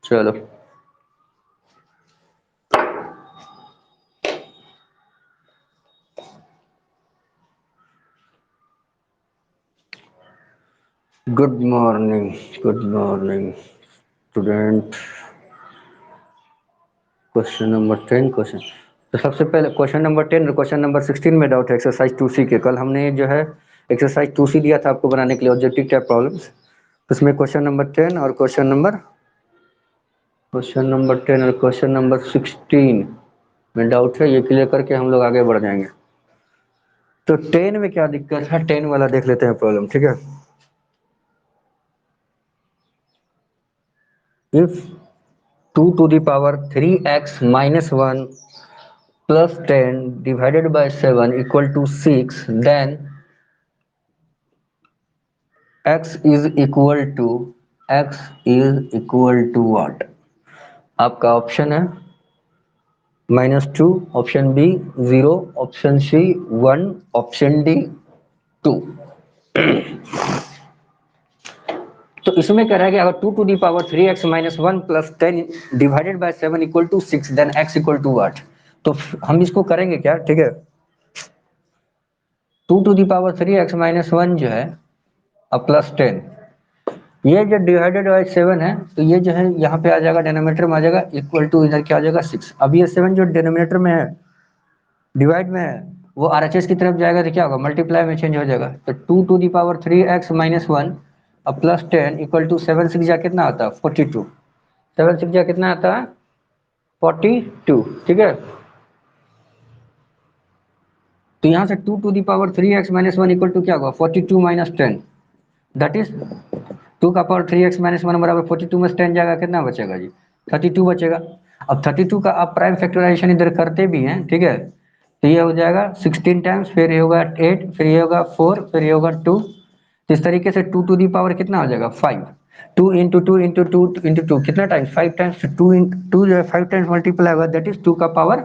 चलो good morning student. Question number 10 question. तो सबसे पहले क्वेश्चन नंबर 10 और क्वेश्चन नंबर 16 में डाउट है एक्सरसाइज 2C के। कल हमने जो है एक्सरसाइज 2C दिया था आपको बनाने के लिए ऑब्जेक्टिव टाइप प्रॉब्लम्स। उसमें क्वेश्चन नंबर 10 और क्वेश्चन नंबर 10 और क्वेश्चन नंबर 16 में डाउट है। ये क्लियर करके हम लोग आगे बढ़ जाएंगे। तो 10 में क्या दिक्कत है, 10 वाला देख लेते हैं प्रॉब्लम, ठीक है। If 2 to the power 3x minus 1 plus 10 divided by 7 equal to 6, then x is equal to what? आपका ऑप्शन है -2, option B 0, option C 1, option D 2। तो इसमें कह रहा है कि अगर 2 to the power 3x minus 1 plus 10 divided by 7 equal to 6, then x equal to what? तो हम इसको करेंगे क्या, ठीक है। 2 to the power 3x minus 1 जो है अब प्लस 10, ये जो डिवाइडेड बाय 7 है तो ये जो है यहाँ पे आ जाएगा, डिनोमिनेटर में आ जाएगा, इक्वल टू इधर क्या आ जाएगा 6। अब ये 7 जो डिनोमिनेटर में है, डिवाइड में है, वो आरएचएस की तरफ जाएगा तो क्या होगा, मल्टीप्लाई में चेंज हो जाएगा। तो 2 to the power 3x minus 1 अब प्लस 10 इक्वल टू 7 6 जा कितना आता है 42, 7 6 जा कितना आता है 42, ठीक है। तो यहाँ से 2 to the power 3x minus 1 equal to क्या होगा 42 माइनस 10, दैट इज 2 का पावर 3x माइनस 1 बराबर 42 में 10 जाएगा, कितना बचेगा जी 32 बचेगा। अब 32 का आप प्राइम फैक्टराइजेशन इधर करते भी हैं, ठीक है। तो ये हो जाएगा 16 टाइम्स, फिर ये होगा 8, फिर ये होगा 4, फिर ये होगा 2। तो इस तरीके से 2 टू दी पावर कितना हो जाएगा 5, 2 इंटू 2 इंटू 2 इंटू 2 कितना टाइम्स 5 टाइम्स, 2 2 जो है 5 टाइम्स मल्टीप्लाई होगा, दैट इज 2 का पावर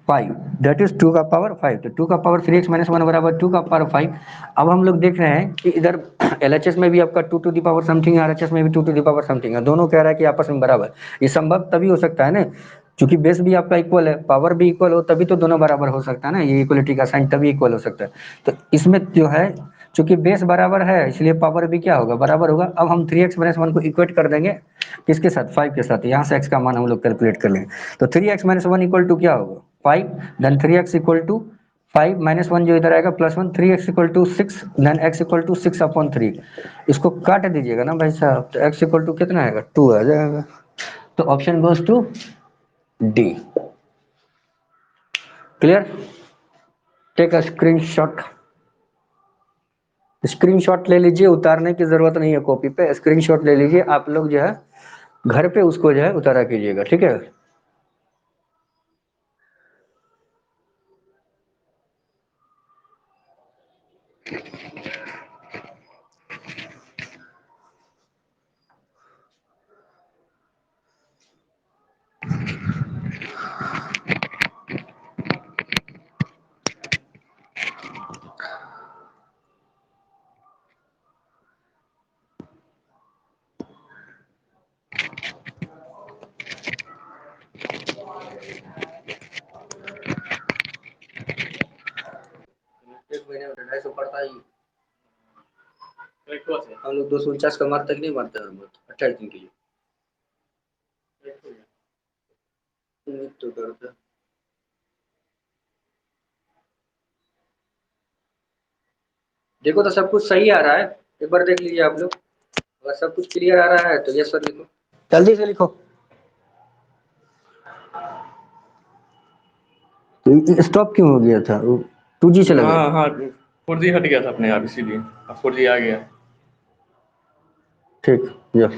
5, दैट इज 2 का पावर 5। तो 2 का पावर 3x माइनस 1 बराबर 2 का पावर 5। अब हम लोग देख रहे हैं कि इधर एलएचएस में भी आपका 2 टू दी पावर समथिंग है, आरएचएस में भी 2 टू दी पावर समथिंग है, दोनों कह रहा है कि आपस में बराबर। ये संभव तभी हो सकता है ना, क्योंकि बेस भी आपका इक्वल है, पावर भी इक्वल हो तभी तो दोनों बराबर हो सकता है ना, ये इक्वलिटी का साइन तभी इक्वल हो सकता है। तो इसमें जो है चूंकि बेस बराबर है इसलिए पावर भी क्या होगा बराबर होगा। अब हम 3x माइनस 1 को इक्वेट कर देंगे किसके साथ 5 के साथ, यहाँ से x का मान हम लोग कैलकुलेट कर लेंगे। तो 3x माइनस 1 इक्वल टू क्या होगा 5, then 3x equal to 5 minus 1 जो इधर आएगा plus 1, 3x equal to 6, then x equal to 6 upon 3। इसको काट दीजिएगा ना भाई साहब, तो x इक्वल टू कितना आएगा 2 आ जाएगा। तो option goes to D. Clear, take a screenshot. Screenshot ले लीजिए, उतारने की जरूरत नहीं है कॉपी पे, स्क्रीनशॉट ले लीजिए आप लोग जो है घर पे उसको जो है उतारा कीजिएगा, ठीक है। एक महीने में 250 पड़ता ही, हम लोग 249 का मार तक नहीं मारते हैं 28 दिन के लिए तो करते हैं। देखो तो सब कुछ सही आ रहा है, एक बार देख लीजिए आप लोग, अगर सब कुछ क्लियर आ रहा है तो यस सर लिखो, जल्दी से लिखो। तो स्टॉप क्यों हो गया था, 2G चला गया? हाँ हाँ 4G हट गया था अपने आप, इसीलिए अब 4G आ गया। ठीक, यस।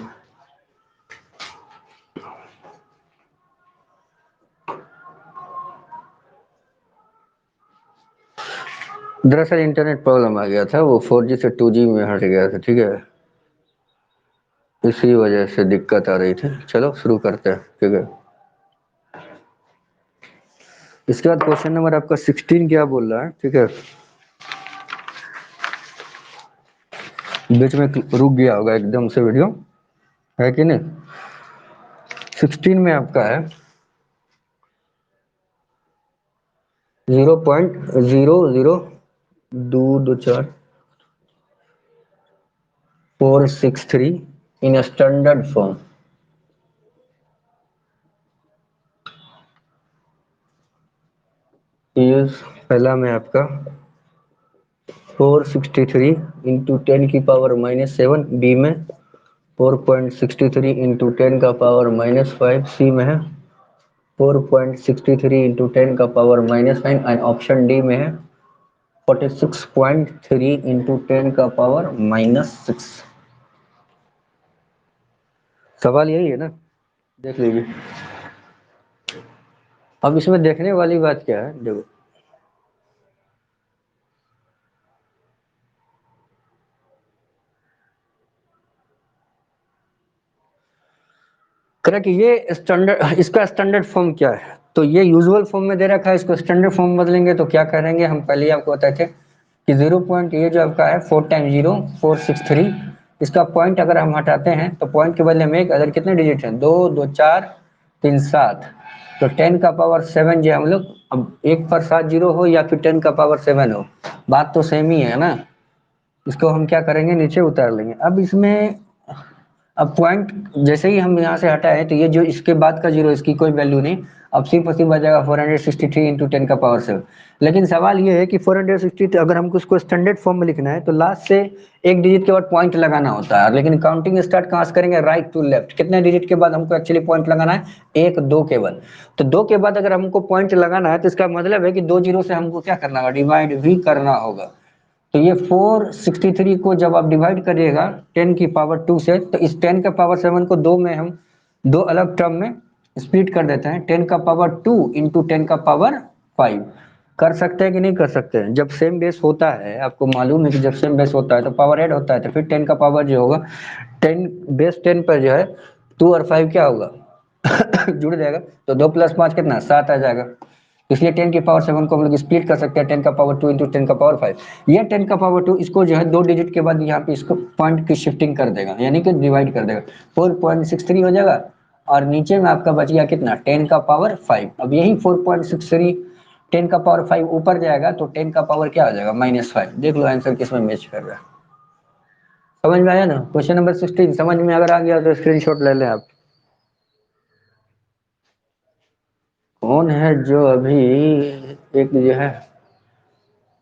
दरअसल इंटरनेट प्रॉब्लम आ गया था, वो 4G से 2G में हट गया था, ठीक है, इसी वजह से दिक्कत आ रही थी। चलो शुरू करते हैं, ठीक है। इसके बाद क्वेश्चन नंबर आपका 16 क्या बोल रहा है, ठीक है। बीच में रुक गया होगा एकदम से वीडियो, है कि नहीं। 16 में आपका है 0.0022463 इन स्टैंडर्ड फॉर्म। पहला में आपका 463 इंटू 10⁻⁻7, बी में 4.63 इंटू 10⁻⁻5, सी में है 4.63 इंटू 10⁻⁻9 एंड ऑप्शन डी में है 46.3 इंटू 10⁻⁻6। सवाल यही है ना, देख लीजिए। अब इसमें देखने वाली बात क्या है, देखो करेक्ट, ये स्टैंडर्ड, इसका स्टैंडर्ड फॉर्म क्या है, तो ये यूजुअल फॉर्म में दे रखा है, इसको स्टैंडर्ड फॉर्म बदलेंगे तो क्या करेंगे, हम पहले ही आपको बताए थे कि 0 पॉइंट, ये जो आपका है 4 टाइम्स 0 463, इसका पॉइंट अगर हम हटाते हैं तो पॉइंट के बदले में एक अदर कितने डिजिट हैं, 2 2 4 3 7, तो 10⁻7 जो हम लोग, अब एक पर 7 जीरो हो या फिर 10⁻7 हो, बात तो सेम ही है ना। इसको हम क्या करेंगे, नीचे उतार लेंगे। अब इसमें अब पॉइंट जैसे ही हम यहाँ से हटाए तो ये जो इसके बाद का जीरो, इसकी कोई वैल्यू नहीं, अब सिर्फ और सिर्फ बचेगा 463 इंटू 10⁻7। लेकिन सवाल ये है कि 463 अगर हमको उसको स्टैंडर्ड फॉर्म में लिखना है तो लास्ट से एक डिजिट के बाद पॉइंट लगाना होता है, लेकिन काउंटिंग स्टार्ट कहाँ से करेंगे, राइट टू लेफ्ट। कितने डिजिट के बाद हमको एक्चुअली पॉइंट लगाना है, 1 2 केवल। तो 2 के बाद अगर हमको पॉइंट लगाना है तो इसका मतलब है कि 2 जीरो से हमको क्या करना होगा, डिवाइड भी करना होगा। तो ये 463 को जब आप डिवाइड करिएगा 10⁻2 से, तो इस 10⁻7 को दो में हम दो अलग टर्म में स्प्लिट कर देते हैं, 10⁻2 इंटू 10⁻5। कर सकते हैं कि नहीं कर सकते हैं, जब सेम बेस होता है, आपको मालूम है कि जब सेम बेस होता है तो पावर ऐड होता है, तो फिर 10 का पावर जो होगा 10 बेस 10 पर जो है 2 और 5 क्या होगा जुड़ जाएगा, तो 2 + 5 कितना 7 आ जाएगा। इसलिए 10⁻7 को हम लोग स्प्लिट कर सकते हैं 10⁻2 इंटू 10⁻5। ये 10⁻2 इसको जो है 2 डिजिट के बाद यहाँ पे इसको पॉइंट की शिफ्टिंग कर देगा, यानी कि डिवाइड कर देगा, 4.63 हो जाएगा, और नीचे में आपका बच गया कितना 10⁻5। अब यही 4.63 10⁻5 ऊपर जाएगा तो 10 का पावर क्या हो जाएगा -5। देख लो आंसर किसमें मैच कर रहा है, समझ में आया ना। क्वेश्चन नंबर 16 समझ में अगर आ गया तो स्क्रीनशॉट ले लें आप। कौन है जो अभी एक जो है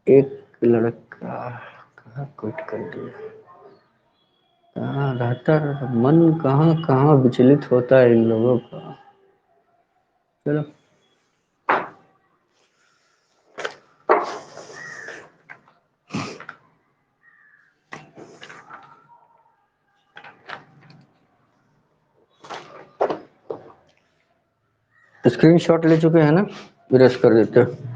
एक लड़का कहाँ क्विट कर दिया, कहाँ रहता है, मन कहाँ कहाँ विचलित होता है इन लोगों का। चलो स्क्रीनशॉट ले चुके हैं ना, इरेज कर देते हैं।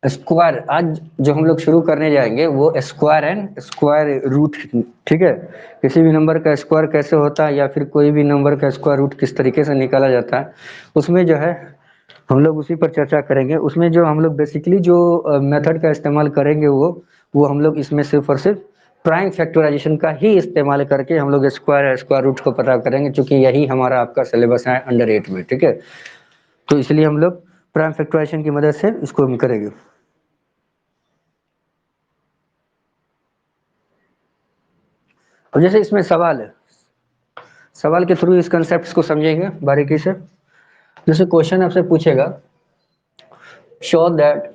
स्क्वायर आज जो हम लोग शुरू करने जाएंगे वो स्क्वायर एंड स्क्वायर रूट, ठीक है। किसी भी नंबर का स्क्वायर कैसे होता है या फिर कोई भी नंबर का स्क्वायर रूट किस तरीके से निकाला जाता है, उसमें जो है हम लोग उसी पर चर्चा करेंगे। उसमें जो हम लोग बेसिकली जो मेथड का इस्तेमाल करेंगे वो हम लोग इसमें सिर्फ और सिर्फ प्राइम फैक्टराइजेशन का ही इस्तेमाल करके हम लोग स्क्वायर स्क्वायर रूट को पता करेंगे, क्योंकि यही हमारा आपका सिलेबस है अंडर 8 में, ठीक है। तो इसलिए हम लोग प्राइम फैक्टराइजेशन की मदद से इसको हम करेंगे। अब जैसे इसमें सवाल है, सवाल के थ्रू इस कंसेप्ट को समझेंगे बारीकी से। जैसे क्वेश्चन आपसे पूछेगा, show that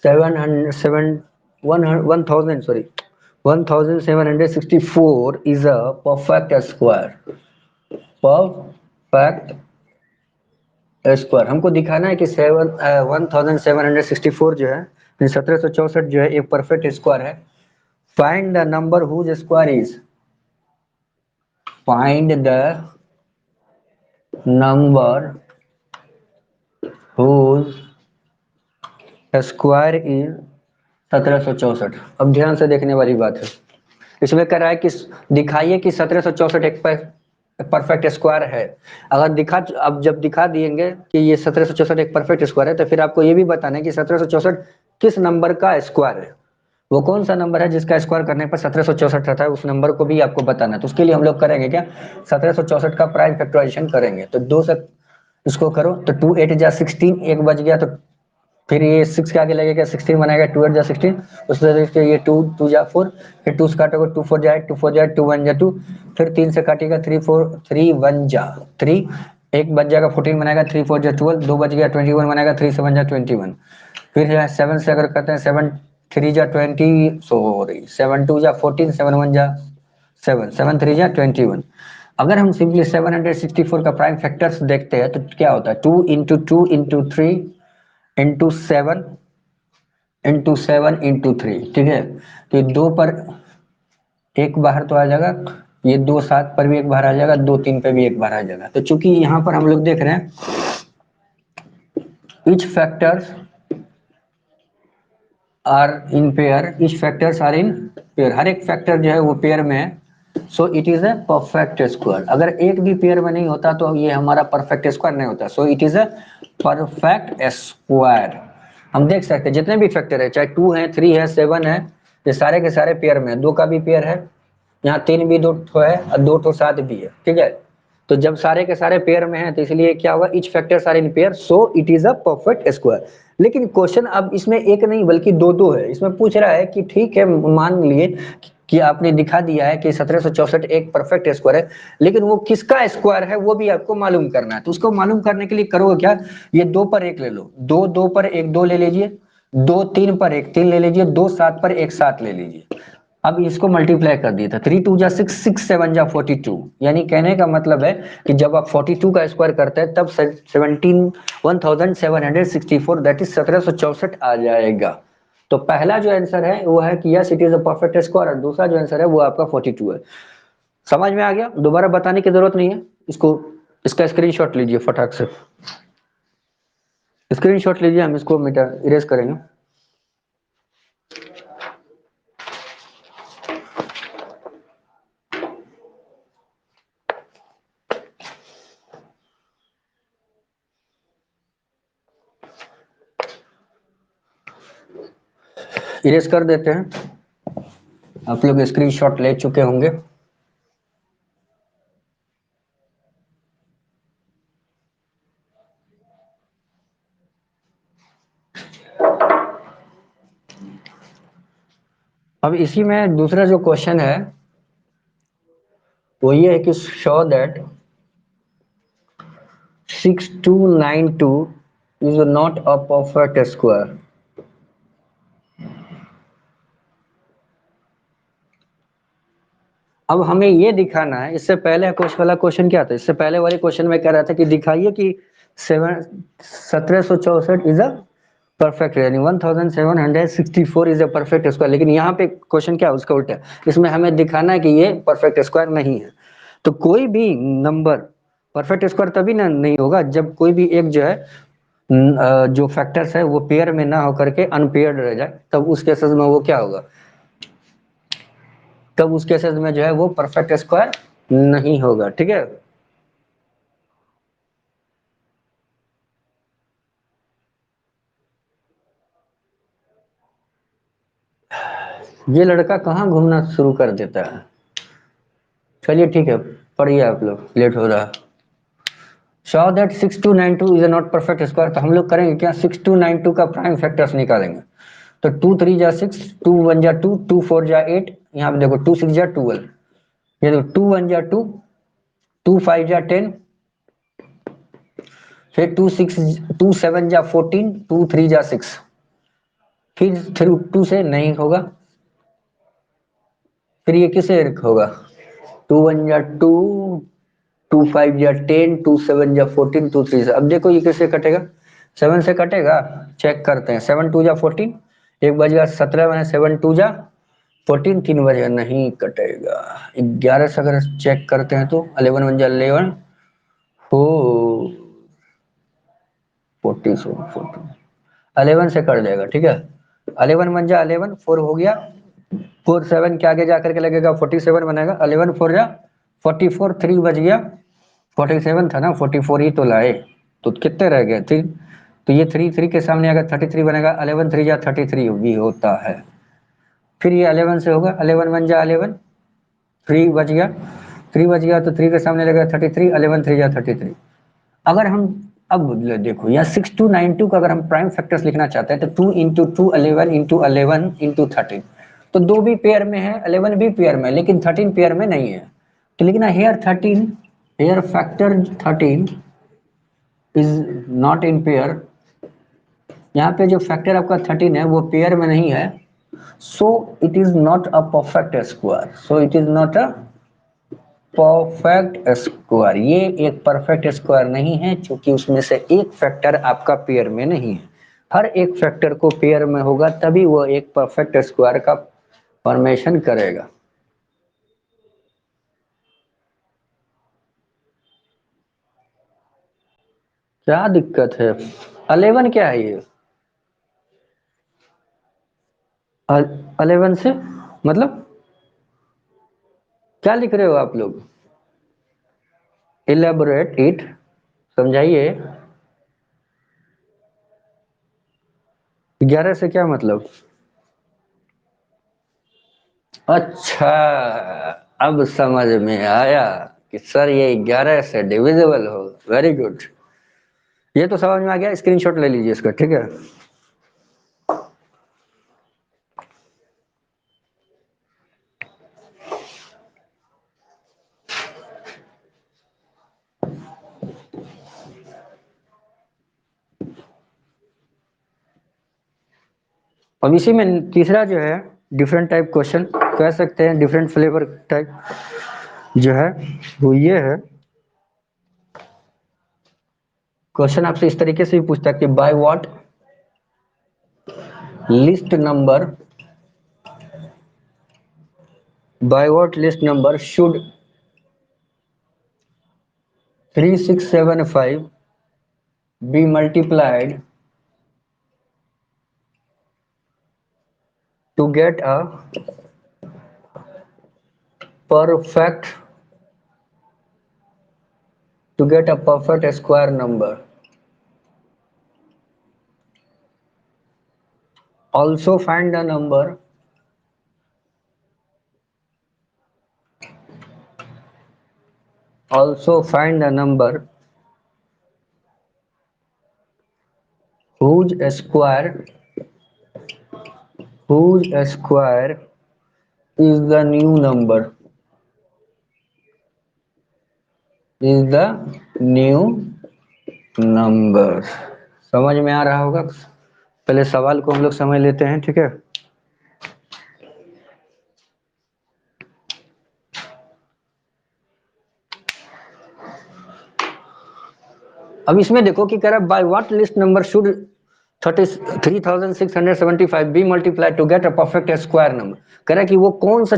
1764 is a perfect square, perfect square. हमको दिखाना है कि 1764 जो है 1764 जो है एक परफेक्ट स्क्वायर है। Find the number whose square is, find the number whose square is 1764। अब ध्यान से देखने वाली बात है, इसमें कह रहा है कि दिखाइए कि 1764 एक परफेक्ट स्क्वायर है। अगर दिखा, अब जब दिखा दिएंगे कि ये 1764 एक परफेक्ट स्क्वायर है, तो फिर आपको ये भी बताना है कि 1764 किस नंबर का स्क्वायर है, वो कौन सा नंबर है जिसका स्क्वायर करने पर 1764 रहता है, उस नंबर को भी आपको बताना है। तो उसके लिए हम लोग करेंगे क्या, 1764 का प्राइम फैक्टराइजेशन करेंगे। तो दो से इसको करो तो 2 8 जा 16, एक बच गया, तो फिर ये 6 के आगे लगेगा 16 बनाएगा, 2 8 जा 16, उससे ये 2 2 जा 4, फिर 2 से काटोगे 2 4 जा 8, 2 4 जा 8, 2 1 जा 2, फिर 3 से काटेगा 3 4 3 1 जा 3, एक बच जाएगा 14 बनाएगा, 3 4 जा 12, दो बच गया 21 बनाएगा, 3 7 जा 21, फिर है 7 से अगर करते हैं 7 3 जा 20, सॉरी 7 2 जा 14, 7 1 जा 7, 7 3 जा 21। अगर हम सिंपली 764 का प्राइम फैक्टर्स देखते हैं तो क्या होता है, 2 into 2 into 3 into 7 into 7 into 3, ठीक है। तो ये दो पर एक बाहर तो आ जाएगा, ये 2 7 पर भी एक बाहर आ जाएगा, 2 3 पे भी एक बाहर आ जाएगा। तो चूंकि यहाँ पर हम लोग देख रहे हैं each factors are in pair, each factors are in pair, हर एक फैक्टर जो है वो पेयर में है। So it is a perfect square. अगर एक भी पेयर में नहीं होता तो ये हमारा परफेक्ट स्क्वायर नहीं होता। सो it is a perfect square. हम देख सकते हैं जितने भी फैक्टर है, चाहे 2 है 3 है 7 है, ये सारे के सारे पेयर में है। 2 का भी पेयर है, यहाँ 3 भी 2 ठो है और 2 ठो 7 भी है, ठीक है। तो जब सारे के सारे पेयर में है तो इसलिए क्या हुआ, each factors are in pair, so it is a perfect square. लेकिन क्वेश्चन अब इसमें एक नहीं बल्कि दो दो है। इसमें पूछ रहा है कि ठीक है, मान लिए कि आपने दिखा दिया है कि 1764 एक परफेक्ट स्क्वायर है, लेकिन वो किसका स्क्वायर है वो भी आपको मालूम करना है। तो उसको मालूम करने के लिए करोगे क्या, ये 2 पर 1 ले लो, 2 2 पर 1 2 ले लीजिए, 2 3 पर 1 3 ले लीजिए, 2 7 पर 1 7 ले लीजिए। अब इसको मल्टीप्लाई कर दिया था, 3 2 जा 6 6 7 जा 42, यानी कहने का मतलब है कि जब आप 42 का स्क्वायर करते हैं तब 1764 दैट इज 1764 आ जाएगा। तो पहला जो आंसर है वो है कि yes it is a perfect square, और दूसरा जो आंसर है वो आपका 42 है। समझ में आ गया, दोबारा बताने की जरूरत नहीं है। इसको, इसका स्क्रीनशॉट लीजिए फटाक से, स्क्रीनशॉट लीजिए, हम इसको मिटा इरेज करेंगे। इरेज कर देते हैं, आप लोग स्क्रीनशॉट ले चुके होंगे। अब इसी में दूसरा जो क्वेश्चन है वो ये है कि show that 6292 is not a perfect square. अब हमें ये दिखाना है, इससे पहले क्वेश्चन वाला क्वेश्चन क्या था, इससे पहले वाले क्वेश्चन में कह रहा था कि दिखाइए कि 1764 इज अ परफेक्ट, यानी 1764 इज अ परफेक्ट स्क्वायर। लेकिन यहाँ पे क्वेश्चन क्या है उसका उल्टा, इसमें हमें दिखाना है कि ये परफेक्ट स्क्वायर नहीं है। तो कोई भी नंबर परफेक्ट स्क्वायर तभी ना नहीं होगा जब कोई भी एक जो है जो फैक्टर्स है वो पेयर में ना होकर के अनपेयर्ड रह जाए, तब उस केसेस में वो क्या होगा, तब उस केसेस में जो है वो परफेक्ट स्क्वायर नहीं होगा, ठीक है। ये लड़का कहाँ घूमना शुरू कर देता है। चलिए ठीक है, पढ़िए आप लोग, लेट हो रहा है। Show that 6292 is not perfect square. तो हम लोग करेंगे क्या, 6292 का प्राइम फैक्टर्स निकालेंगे। तो 2 3 जा 6, 2 1 जा 2, 2 4 जा 8, यहाँ पे देखो 2 6 जा 12, ये देखो 2 1 जा 2, 2 5 जा 10, फिर 2 6 2 7 जा 14, 2 3 जा 6, फिर 2 से नहीं होगा, फिर ये किसे होगा, 2 1 जा 2, 2 5 जा 10, 2 7 जा 14, 2 3 से। अब देखो ये किससे कटेगा, 7 से कटेगा, चेक करते हैं। 7 2 जा 14, एक बजेगा 17 बने, 7 2 जा 14, 3 बजेगा, नहीं कटेगा। 11 से अगर चेक करते हैं तो 11 1 जा 11, 47 11 से कर देगा, ठीक है। 11 बन जा 11, 4 हो गया, 4 7 के आगे जाकर के लगेगा 47 बनेगा, 11 4 जा 44, 3 बज गया, 47 था ना, 44 ही तो लाए, तो कितने रह गए 3, तो ये 3 3 के सामने अगर 33 बनेगा, 11 3 जा 33 भी होता है। फिर ये 11 से होगा, 11 बन जा 11, 3 बज गया, 3 बज गया तो 3 के सामने लगेगा 33, 11 3 जा 33। अगर हम अब देखो यहाँ 6292 का अगर हम प्राइम फैक्टर्स लिखना चाहते हैं तो 2 इंटू 2 11 इंटू 11 इंटू 13, तो 2 भी पेयर में है, 11 भी पेयर में है, लेकिन 13 पेयर में नहीं है, तो लिखना here 13, here factor 13 is not in pair. यहाँ पे जो फैक्टर आपका 13 है वो पेयर में नहीं है, so it is not a perfect square, so it is not a perfect square, ये एक परफेक्ट स्क्वायर नहीं है, क्योंकि उसमें से एक फैक्टर आपका पेयर में नहीं है। हर एक फैक्टर को पेयर में होगा तभी वो एक परफेक्ट स्क्वायर का फॉर्मेशन करेगा। क्या दिक्कत है? 11 क्या है ये? 11 से मतलब क्या लिख रहे हो आप लोग? इलेबोरेट इट, समझाइए। 11 से क्या मतलब? अच्छा, अब समझ में आया कि सर ये 11 से डिविजिबल हो, वेरी गुड, ये तो समझ में आ गया। स्क्रीनशॉट ले लीजिए इसका, ठीक है। अब इसी में तीसरा जो है डिफरेंट टाइप क्वेश्चन कह सकते हैं, डिफरेंट फ्लेवर टाइप जो है वो ये है। क्वेश्चन आपसे इस तरीके से भी पूछता है कि by what least number, by what least number should 3675 be multiplied to get a perfect, to get a perfect square number. Also find the number, also find the number whose square, whose square is the new number, is the new number। समझ में आ रहा होगा? पहले सवाल को हम लोग समझ लेते हैं, ठीक है। अब इसमें देखो कि कह रहा है by what least number should 3675 be multiply to get a perfect square number. कह रहा है कि वो कौन सा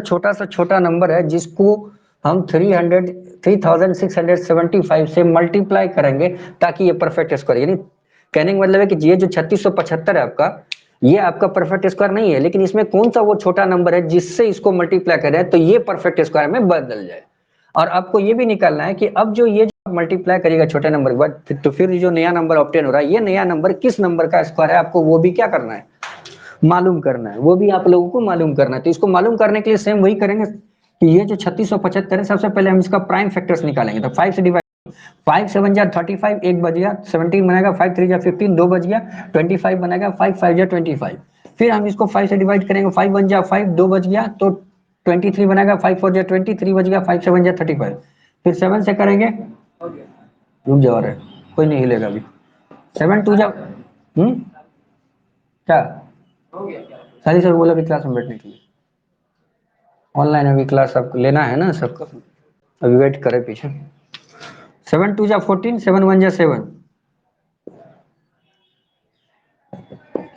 छोटा नंबर है जिसको हम 3675 से मल्टीप्लाई करेंगे ताकि ये परफेक्ट स्क्वायर, यानी कहने का मतलब है कि ये जो 3675 है आपका, ये आपका परफेक्ट स्क्वायर नहीं है, लेकिन इसमें कौन सा वो छोटा नंबर है जिससे इसको मल्टीप्लाई करें तो ये परफेक्ट स्क्वायर में बदल जाए। और आपको ये भी निकालना है कि अब जो ये जो मल्टीप्लाई करेगा छोटे नंबर के बाद, तो फिर जो नया नंबर ऑब्टेन हो रहा है, ये नया नंबर किस नंबर का स्क्वायर है, आपको वो भी क्या करना है, मालूम करना है। वो भी आप लोगों को मालूम करना है। तो इसको मालूम करने के लिए सेम वही करेंगे कि ये जो 3675 है, सबसे पहले हम इसका प्राइम फैक्टर्स निकालेंगे। तो 5 से डिवाइड, 5 7 जा 35, 1 बज गया, 17 बनेगा, 5 3 जा 15, 2 बज गया, 25 बनेगा, 5 5 जा 25। फिर हम इसको 5 से डिवाइड करेंगे, 5 1 जा 5, 2 बज गया तो 23 बनेगा, 5 4 जा 20, 3 बज गया, 5 7 जा 35। फिर 7 से करेंगे, रुक जाओ रे, कोई नहीं हिलेगा अभी। 7 2 जा क्या सारी सर बोला अभी क्लास में बैठने के लिए, ऑनलाइन अभी क्लास सबको लेना है ना सबको, अभी वेट करे पीछे। 7 2 जा 14, 7 1 जा 7,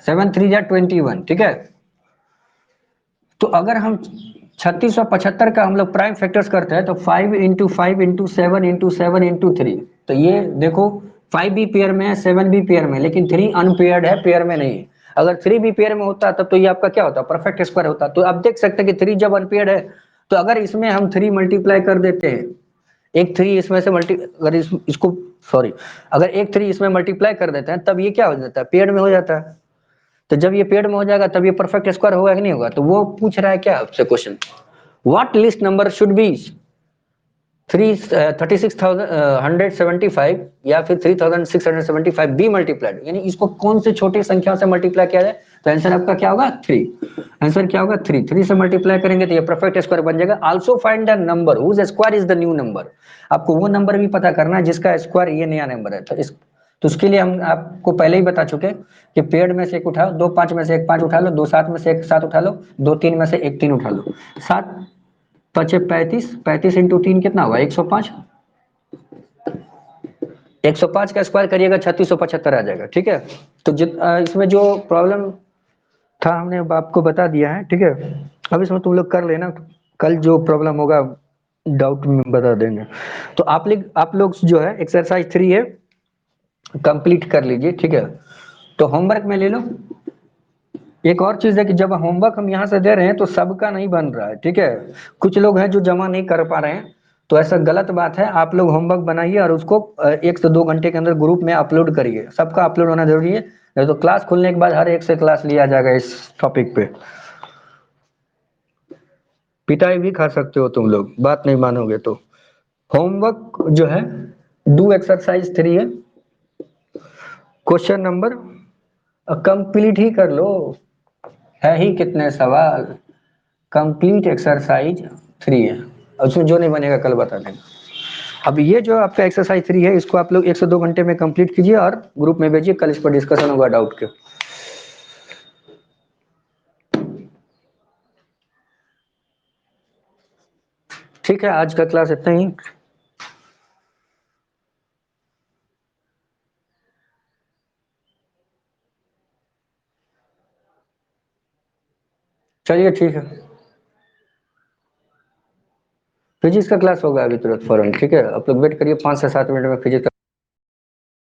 7 3 जा 21, ठीक है। तो अगर हम 3675 का हम लोग प्राइम फैक्टर्स करते हैं तो 5 इंटू 5 इंटू 7 इंटू 7 इंटू 3, तो ये देखो 5 भी पेयर में है, 7 भी पेयर में, लेकिन 3 अनपेयर्ड है, पेयर में नहीं है। अगर 3 भी पेयर में होता तब तो ये आपका क्या होता, परफेक्ट स्क्वायर होता। तो आप देख सकते हैं कि 3 जब अनपेयर्ड है, तो अगर इसमें हम 3 मल्टीप्लाई कर देते हैं, एक 3 इसमें से अगर इसको सॉरी, अगर एक 3 इसमें मल्टीप्लाई कर देते हैं, तब ये क्या हो जाता है, पेयर में हो जाता है। तो जब ये पेयर में हो जाएगा तब ये परफेक्ट स्क्वायर होगा कि नहीं होगा। तो वो पूछ रहा है क्या आपसे question, what least number should be 36,175 या फिर 3,675 बी मल्टीप्लाइड, यानी इसको कौन से छोटी संख्या से मल्टीप्लाई किया जाए। तो आंसर आपका क्या होगा 3। आंसर क्या होगा 3। 3 से मल्टीप्लाई करेंगे तो ये परफेक्ट स्क्वायर बन जाएगा। Also find the number whose square is the new number. आपको वो नंबर भी पता करना है जिसका स्क्वायर ये नया नंबर है। तो उसके लिए हम आपको पहले ही बता चुके कि पेड़ में से एक उठाओ, 2 5 में से एक 5 उठा लो, 2 7 में से एक 7 उठा लो, 2 3 में से एक 3 उठा लो। 7 5 35, 35 इंटू 3 कितना हुआ 105। 105 का स्क्वायर करिएगा 3675 आ जाएगा। ठीक है, तो इसमें जो प्रॉब्लम था हमने अब आपको बता दिया है। ठीक है, अब इसमें तुम लोग कर लेना, कल जो प्रॉब्लम होगा डाउट में बता देंगे। तो आप लोग जो है एक्सरसाइज 3 है कंप्लीट कर लीजिए। ठीक है, तो होमवर्क में ले लो। एक और चीज है कि जब होमवर्क हम यहाँ से दे रहे हैं तो सबका नहीं बन रहा है। ठीक है, कुछ लोग हैं जो जमा नहीं कर पा रहे हैं, तो ऐसा गलत बात है। आप लोग होमवर्क बनाइए और उसको 1 से 2 घंटे के अंदर ग्रुप में अपलोड करिए। सबका अपलोड होना जरूरी है, नहीं तो क्लास खुलने के बाद हर एक से क्लास लिया जाएगा इस टॉपिक पे। पिटाई भी खा सकते हो तुम लोग, बात नहीं मानोगे तो। होमवर्क जो है डू एक्सरसाइज 3 है, क्वेश्चन नंबर कंप्लीट ही कर लो, है ही कितने सवाल। कंप्लीट एक्सरसाइज 3 है, उसमें जो नहीं बनेगा कल बता देंगे। अब ये जो आपका एक्सरसाइज 3 है इसको आप लोग 1 से 2 घंटे में कंप्लीट कीजिए और ग्रुप में भेजिए, कल इस पर डिस्कशन होगा डाउट के। ठीक है, आज का क्लास इतना ही। चलिए ठीक है, फिजिक्स का क्लास होगा अभी तुरंत फौरन। ठीक है, आप लोग वेट करिए 5 से 7 मिनट में फिजिक्स